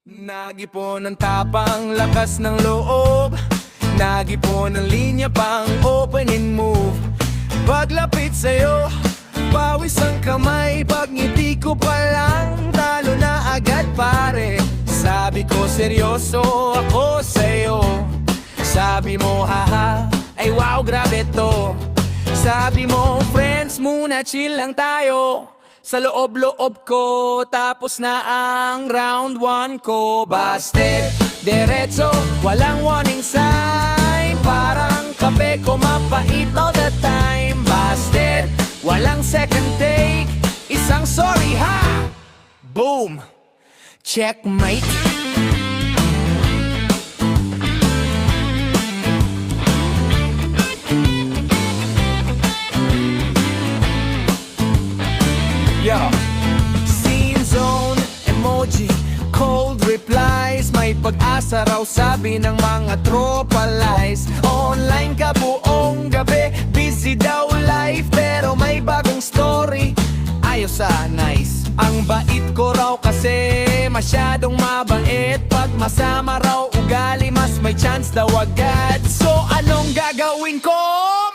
Nag-ipon ng tapang, lakas ng loob. Nag-ipon ng linya pang open and move. Paglapit sa'yo, pawis ang kamay. Pag ngiti ko pa lang, talo na agad pare. Sabi ko seryoso ako sa'yo. Sabi mo haha, ay wow grabe to. Sabi mo friends muna chill lang tayo. Sa loob-loob ko, tapos na ang round 1 ko. Busted, diretso, walang warning sign. Parang kape ko mapait all the time. Busted, walang second take, isang sorry ha. Boom, checkmate. Yo. Scene zone, emoji, cold replies. May pag-asa raw sabi ng mga tropa lies. Online ka buong gabi, busy daw life. Pero may bagong story, ayos nice. Ang bait ko raw kasi masyadong mabait. Pag masama raw ugali, mas may chance daw agad. So anong gagawin ko?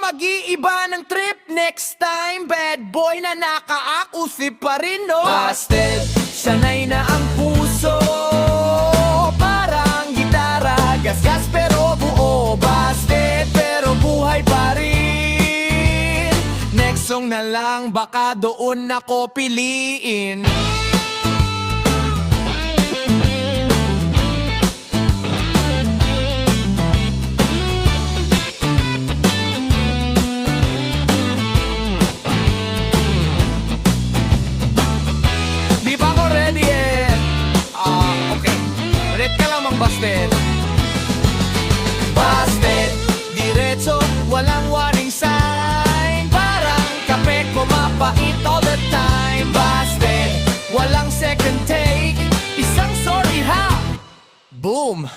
Mag-iiba ng trip next time. Bad boy na nakaakusip pa rin, no? Busted, sanay na ang puso. Parang gitara, gas-gas pero buo. Busted, pero buhay pa rin. Next song na lang, baka doon ako piliin. Busted, busted, diretso, walang warning sign. Parang kape ko mapait all the time. Busted, walang second take, isang sorry ha. Boom,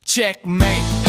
checkmate.